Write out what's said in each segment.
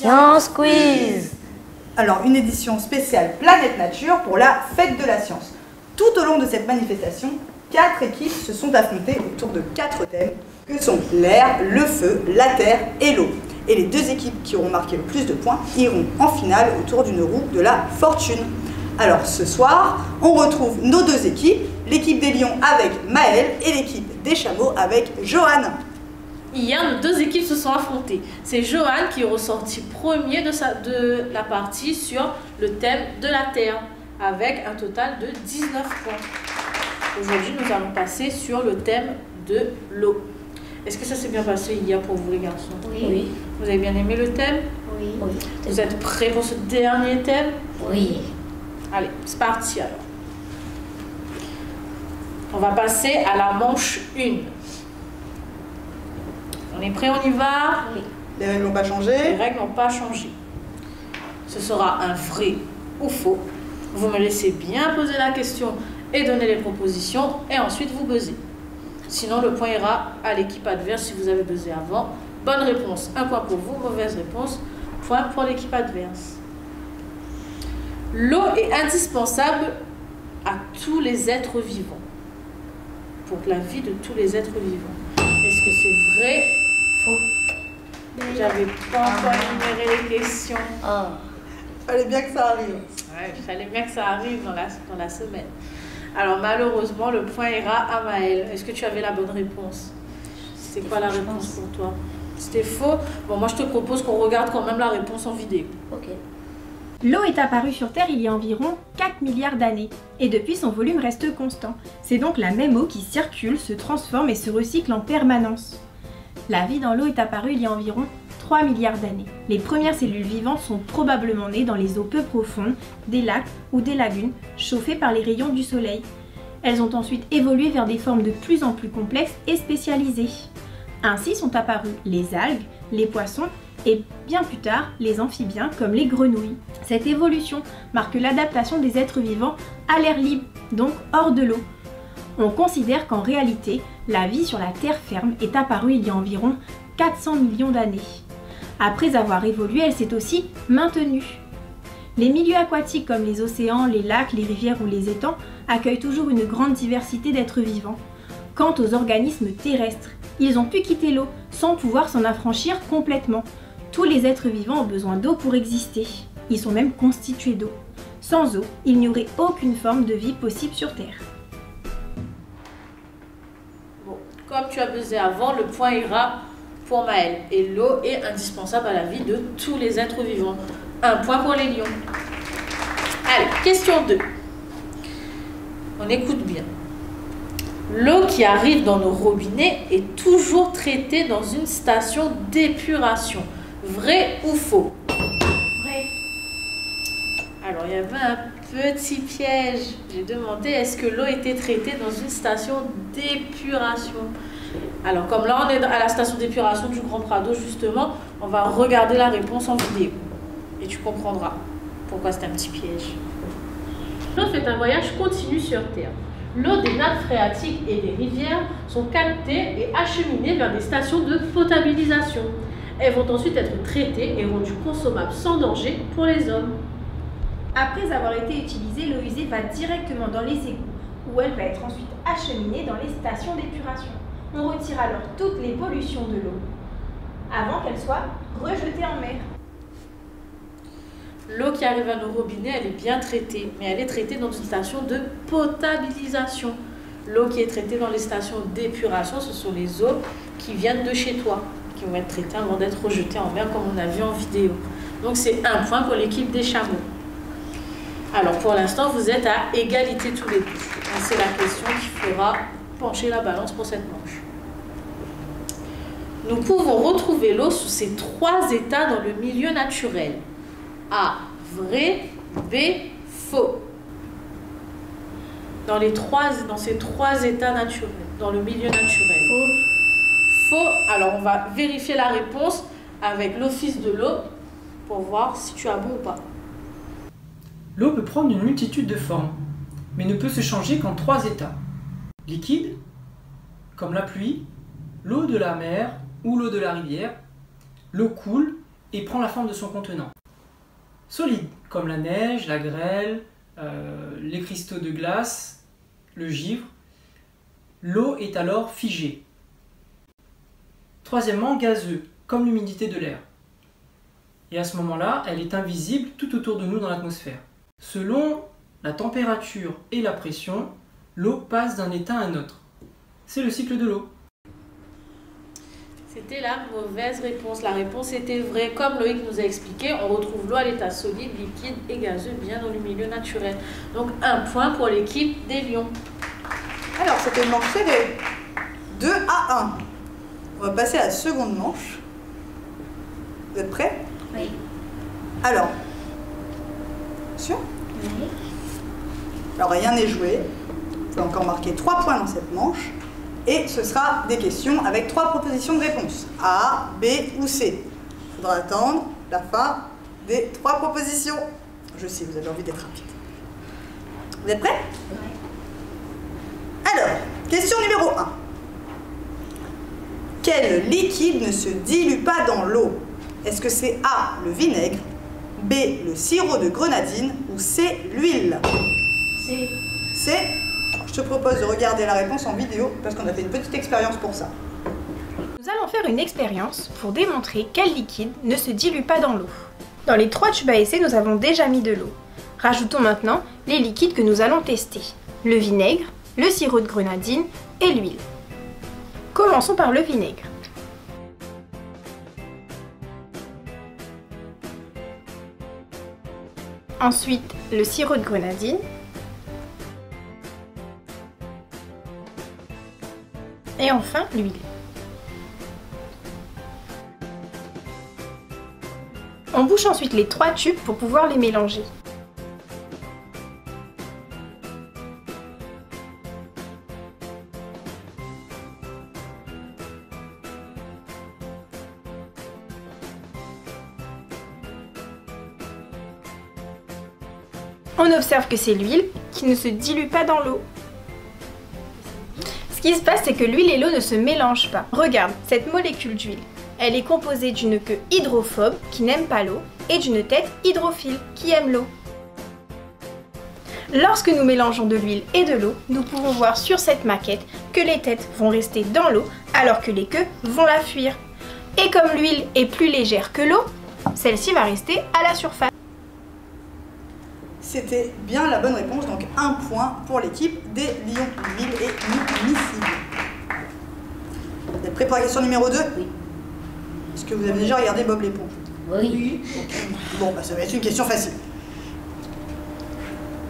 Science Quiz. Alors, une édition spéciale Planète Nature pour la Fête de la Science. Tout au long de cette manifestation, 4 équipes se sont affrontées autour de 4 thèmes que sont l'air, le feu, la terre et l'eau. Et les 2 équipes qui auront marqué le plus de points iront en finale autour d'une roue de la fortune. Alors ce soir, on retrouve nos 2 équipes, l'équipe des lions avec Maëlle et l'équipe des chameaux avec Johan. Hier, nos 2 équipes se sont affrontées. C'est Johan qui est ressorti premier de la partie sur le thème de la terre, avec un total de 19 points. Aujourd'hui, nous allons passer sur le thème de l'eau. Est-ce que ça s'est bien passé hier pour vous les garçons? Oui. Vous avez bien aimé le thème? Oui. Vous êtes prêts pour ce dernier thème? Oui. Allez, c'est parti alors. On va passer à la manche 1. On est prêts, on y va? Oui. Les règles n'ont pas changé. Les règles n'ont pas changé. Ce sera un vrai ou faux. Vous me laissez bien poser la question et donner les propositions et ensuite vous buzzez. Sinon, le point ira à l'équipe adverse si vous avez buzzé avant. Bonne réponse, 1 point pour vous. Mauvaise réponse, point pour l'équipe adverse. L'eau est indispensable à tous les êtres vivants. Pour la vie de tous les êtres vivants. Est-ce que c'est vrai? Faux. J'avais pas encore énuméré les questions. Oh. Fallait bien que ça arrive. Ouais, il fallait bien que ça arrive dans la semaine. Alors malheureusement, le point ira à Maëlle. Est-ce que tu avais la bonne réponse? C'était quoi la réponse pour toi? C'était faux? Bon, moi je te propose qu'on regarde quand même la réponse en vidéo. Ok. L'eau est apparue sur Terre il y a environ 4 milliards d'années, et depuis son volume reste constant. C'est donc la même eau qui circule, se transforme et se recycle en permanence. La vie dans l'eau est apparue il y a environ 3 milliards d'années. Les premières cellules vivantes sont probablement nées dans les eaux peu profondes, des lacs ou des lagunes, chauffées par les rayons du soleil. Elles ont ensuite évolué vers des formes de plus en plus complexes et spécialisées. Ainsi sont apparus les algues, les poissons et bien plus tard les amphibiens comme les grenouilles. Cette évolution marque l'adaptation des êtres vivants à l'air libre, donc hors de l'eau. On considère qu'en réalité, la vie sur la terre ferme est apparue il y a environ 400 millions d'années. Après avoir évolué, elle s'est aussi maintenue. Les milieux aquatiques comme les océans, les lacs, les rivières ou les étangs accueillent toujours une grande diversité d'êtres vivants. Quant aux organismes terrestres, ils ont pu quitter l'eau sans pouvoir s'en affranchir complètement. Tous les êtres vivants ont besoin d'eau pour exister. Ils sont même constitués d'eau. Sans eau, il n'y aurait aucune forme de vie possible sur Terre. Bon, comme tu as buzzé avant, le point ira pour Maëlle. Et l'eau est indispensable à la vie de tous les êtres vivants. 1 point pour les lions. Allez, question 2. On écoute bien. L'eau qui arrive dans nos robinets est toujours traitée dans une station d'épuration. Vrai ou faux? Vrai. Alors, il y avait un petit piège. J'ai demandé est-ce que l'eau était traitée dans une station d'épuration. Alors, comme là, on est à la station d'épuration du Grand Prado, justement, on va regarder la réponse en vidéo. Et tu comprendras pourquoi c'est un petit piège. L'eau fait un voyage continu sur Terre. L'eau des nappes phréatiques et des rivières sont captées et acheminées vers des stations de potabilisation. Elles vont ensuite être traitées et rendues consommables sans danger pour les hommes. Après avoir été utilisée, l'eau usée va directement dans les égouts, où elle va être ensuite acheminée dans les stations d'épuration. On retire alors toutes les pollutions de l'eau, avant qu'elle soit rejetée en mer. L'eau qui arrive à nos robinets, elle est bien traitée, mais elle est traitée dans une station de potabilisation. L'eau qui est traitée dans les stations d'épuration, ce sont les eaux qui viennent de chez toi, qui vont être traitées avant d'être rejetées en mer, comme on a vu en vidéo. Donc c'est 1 point pour l'équipe des chameaux. Alors pour l'instant, vous êtes à égalité tous les deux. C'est la question qui fera pencher la balance pour cette manche. Nous pouvons retrouver l'eau sous ces 3 états dans le milieu naturel. A, vrai, B, faux. Dans ces trois états naturels, dans le milieu naturel. Faux. Faux. Alors, on va vérifier la réponse avec l'office de l'eau pour voir si tu as bon ou pas. L'eau peut prendre une multitude de formes, mais ne peut se changer qu'en 3 états. Liquide, comme la pluie, l'eau de la mer ou l'eau de la rivière. L'eau coule et prend la forme de son contenant. Solide, comme la neige, la grêle, les cristaux de glace, le givre. L'eau est alors figée. Troisièmement, gazeux, comme l'humidité de l'air. Et à ce moment-là, elle est invisible tout autour de nous dans l'atmosphère. Selon la température et la pression, l'eau passe d'un état à un autre. C'est le cycle de l'eau. C'était la mauvaise réponse. La réponse était vraie. Comme Loïc nous a expliqué, on retrouve l'eau à l'état solide, liquide et gazeux bien dans le milieu naturel. Donc 1 point pour l'équipe des Lions. Alors, c'était une manche serrée. 2-1. On va passer à la seconde manche. Vous êtes prêts? Oui. Alors, sûr? Oui. Alors, rien n'est joué. Vous pouvez encore marquer 3 points dans cette manche. Et ce sera des questions avec 3 propositions de réponse. A, B ou C. Il faudra attendre la fin des 3 propositions. Je sais, vous avez envie d'être rapide. Vous êtes prêts? Oui. Alors, question numéro 1. Quel liquide ne se dilue pas dans l'eau? Est-ce que c'est A, le vinaigre, B, le sirop de grenadine ou C, l'huile? C'est. C. Je te propose de regarder la réponse en vidéo parce qu'on a fait une petite expérience pour ça. Nous allons faire une expérience pour démontrer quel liquide ne se dilue pas dans l'eau. Dans les 3 tubes à essai, nous avons déjà mis de l'eau. Rajoutons maintenant les liquides que nous allons tester. Le vinaigre, le sirop de grenadine et l'huile. Commençons par le vinaigre. Ensuite, le sirop de grenadine. Et enfin, l'huile. On bouche ensuite les 3 tubes pour pouvoir les mélanger. On observe que c'est l'huile qui ne se dilue pas dans l'eau. Ce qui se passe, c'est que l'huile et l'eau ne se mélangent pas. Regarde, cette molécule d'huile, elle est composée d'une queue hydrophobe qui n'aime pas l'eau et d'une tête hydrophile qui aime l'eau. Lorsque nous mélangeons de l'huile et de l'eau, nous pouvons voir sur cette maquette que les têtes vont rester dans l'eau alors que les queues vont la fuir. Et comme l'huile est plus légère que l'eau, celle-ci va rester à la surface. C'était bien la bonne réponse, donc 1 point pour l'équipe des Lions. L'huile est miscible. Vous êtes prêts pour la question numéro 2? Oui. Est-ce que vous avez déjà regardé Bob l'éponge? Oui. Bon, bah, ça va être une question facile.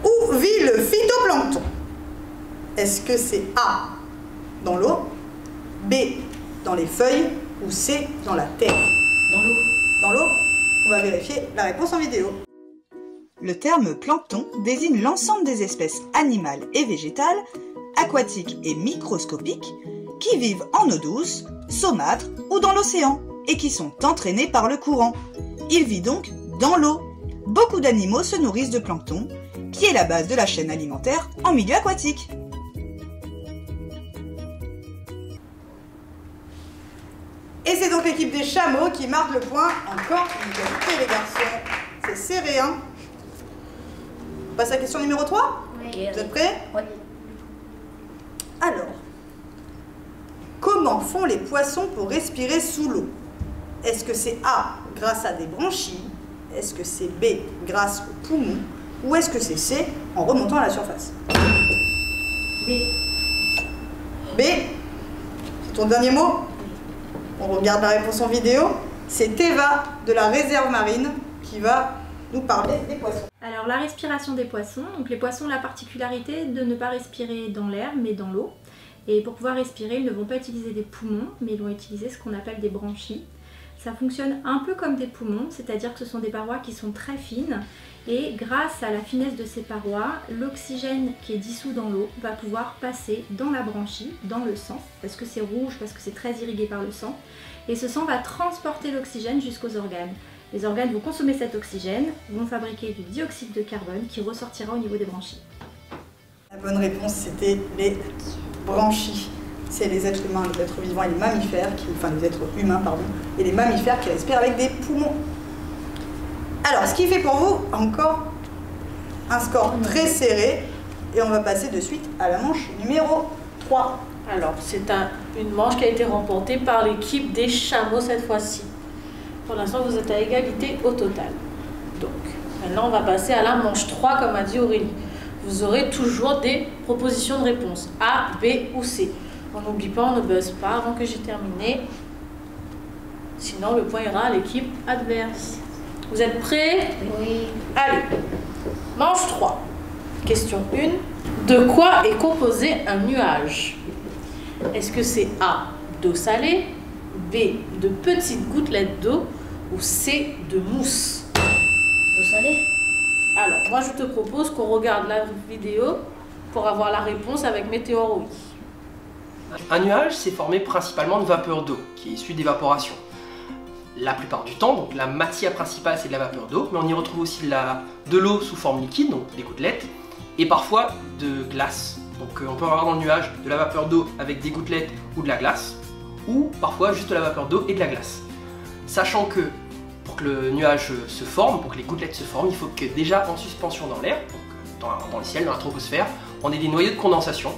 Où vit le phytoplancton? Est-ce que c'est A, dans l'eau, B, dans les feuilles ou C, dans la terre? Dans l'eau. Dans l'eau? On va vérifier la réponse en vidéo. Le terme plancton désigne l'ensemble des espèces animales et végétales, aquatiques et microscopiques, qui vivent en eau douce, saumâtre ou dans l'océan, et qui sont entraînées par le courant. Il vit donc dans l'eau. Beaucoup d'animaux se nourrissent de plancton, qui est la base de la chaîne alimentaire en milieu aquatique. Et c'est donc l'équipe des chameaux qui marque le point. Encore une égalité, les garçons. C'est serré, hein? On passe à la question numéro 3. Oui. Vous êtes prêts? Oui. Alors, comment font les poissons pour respirer sous l'eau? Est-ce que c'est A, grâce à des branchies? Est-ce que c'est B, grâce aux poumons? Ou est-ce que c'est C, en remontant à la surface? B. B, c'est ton dernier mot? On regarde la réponse en vidéo. C'est Eva de la réserve marine qui va nous parler des poissons. Alors la respiration des poissons, donc les poissons ont la particularité de ne pas respirer dans l'air mais dans l'eau. Et pour pouvoir respirer, ils ne vont pas utiliser des poumons, mais ils vont utiliser ce qu'on appelle des branchies. Ça fonctionne un peu comme des poumons, c'est-à-dire que ce sont des parois qui sont très fines et grâce à la finesse de ces parois, l'oxygène qui est dissous dans l'eau va pouvoir passer dans la branchie, dans le sang, parce que c'est rouge, parce que c'est très irrigué par le sang, et ce sang va transporter l'oxygène jusqu'aux organes. Les organes vont consommer cet oxygène, vont fabriquer du dioxyde de carbone qui ressortira au niveau des branchies. La bonne réponse, c'était les branchies. c'est les êtres humains, les êtres vivants et les mammifères, enfin les êtres humains, pardon, et les mammifères qui respirent avec des poumons. Alors, ce qui fait pour vous encore un score très serré, et on va passer de suite à la manche numéro 3. Alors, c'est une manche qui a été remportée par l'équipe des chameaux cette fois-ci. Pour l'instant, vous êtes à égalité au total. Donc, maintenant, on va passer à la manche 3, comme a dit Aurélie. Vous aurez toujours des propositions de réponse, A, B ou C. On n'oublie pas, on ne buzz pas avant que j'ai terminé. Sinon, le point ira à l'équipe adverse. Vous êtes prêts? Oui. Allez, manche 3. Question 1. De quoi est composé un nuage? Est-ce que c'est A, d'eau salée, B, de petites gouttelettes d'eau ou C, de mousse? D'eau salée? Alors, moi je te propose qu'on regarde la vidéo pour avoir la réponse avec Météor Oui. Un nuage, c'est formé principalement de vapeur d'eau, qui est issue d'évaporation. La plupart du temps, donc la matière principale c'est de la vapeur d'eau, mais on y retrouve aussi de l'eau sous forme liquide, donc des gouttelettes, et parfois de glace. Donc on peut avoir dans le nuage de la vapeur d'eau avec des gouttelettes ou de la glace, ou parfois juste de la vapeur d'eau et de la glace. Sachant que pour que le nuage se forme, pour que les gouttelettes se forment, il faut que déjà en suspension dans l'air, dans le ciel, dans la troposphère, on ait des noyaux de condensation.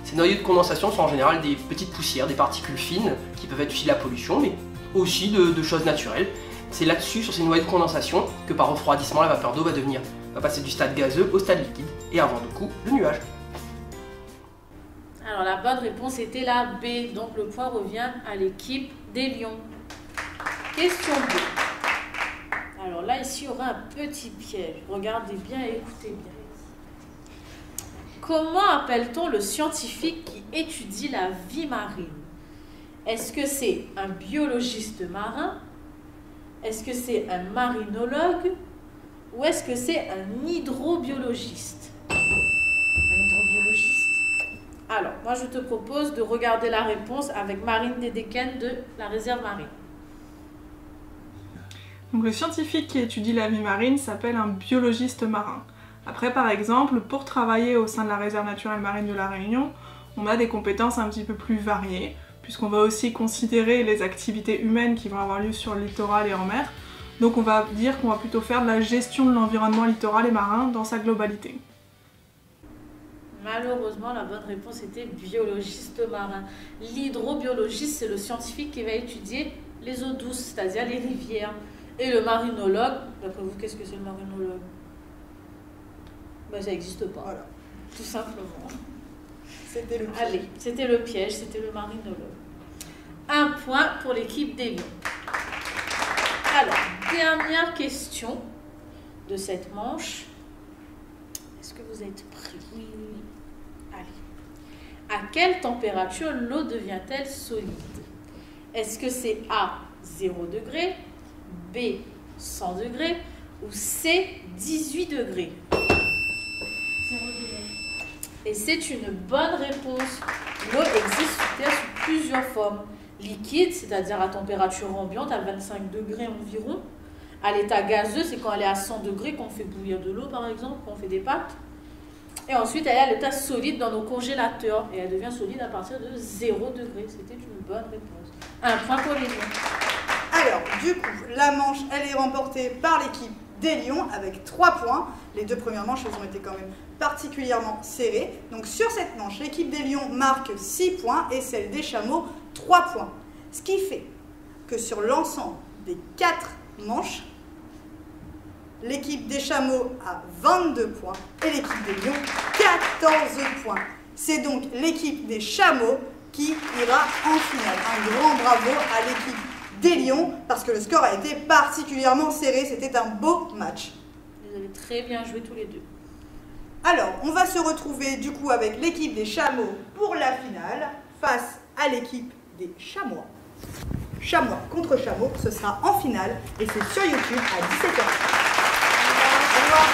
Ces noyaux de condensation sont en général des petites poussières, des particules fines, qui peuvent être aussi de la pollution, mais aussi de choses naturelles. C'est là-dessus, sur ces noyaux de condensation, que par refroidissement, la vapeur d'eau va passer du stade gazeux au stade liquide, et avant du coup, le nuage. Alors la bonne réponse était la B, donc le point revient à l'équipe des lions. Question 2. Alors là, ici, il y aura un petit piège. Regardez bien et écoutez bien. Comment appelle-t-on le scientifique qui étudie la vie marine? Est-ce que c'est un biologiste marin? Est-ce que c'est un marinologue? Ou est-ce que c'est un hydrobiologiste? Un hydrobiologiste? Alors, moi je te propose de regarder la réponse avec Marine Dédéken de la réserve marine. Donc le scientifique qui étudie la vie marine s'appelle un biologiste marin. Après, par exemple, pour travailler au sein de la réserve naturelle marine de la Réunion, on a des compétences un petit peu plus variées, puisqu'on va aussi considérer les activités humaines qui vont avoir lieu sur le littoral et en mer. Donc on va dire qu'on va plutôt faire de la gestion de l'environnement littoral et marin dans sa globalité. Malheureusement, la bonne réponse était biologiste marin. L'hydrobiologiste, c'est le scientifique qui va étudier les eaux douces, c'est-à-dire les rivières. Et le marinologue, d'après vous, qu'est-ce que c'est le marinologue? Ben, ça n'existe pas, Voilà. tout simplement. C'était le piège. Allez, c'était le piège, c'était le marinologue. Un point pour l'équipe des lions. Alors, dernière question de cette manche. Est-ce que vous êtes prêts? Oui, oui, oui. Allez. À quelle température l'eau devient-elle solide? Est-ce que c'est A, 0 degré, B, 100 degrés ou C, 18 degrés? 0 degré. Et c'est une bonne réponse. L'eau existe sur Terre sous plusieurs formes. Liquide, c'est-à-dire à température ambiante, à 25 degrés environ. À l'état gazeux, c'est quand elle est à 100 degrés qu'on fait bouillir de l'eau, par exemple, qu'on fait des pâtes. Et ensuite, elle est à l'état solide dans nos congélateurs. Et elle devient solide à partir de 0 degré. C'était une bonne réponse. Un point pour les lions. Alors, du coup, la manche, elle est remportée par l'équipe des lions avec 3 points. Les deux premières manches, elles ont été quand même particulièrement serrées. Donc sur cette manche, l'équipe des lions marque 6 points et celle des chameaux 3 points. Ce qui fait que sur l'ensemble des 4 manches, l'équipe des chameaux a 22 points et l'équipe des lions 14 points. C'est donc l'équipe des chameaux qui ira en finale. Un grand bravo à l'équipe des lions parce que le score a été particulièrement serré. C'était un beau match. Vous avez très bien joué tous les deux. Alors, on va se retrouver du coup avec l'équipe des chameaux pour la finale face à l'équipe des chamois. Chamois contre chameaux, ce sera en finale et c'est sur YouTube à 17h. Au revoir.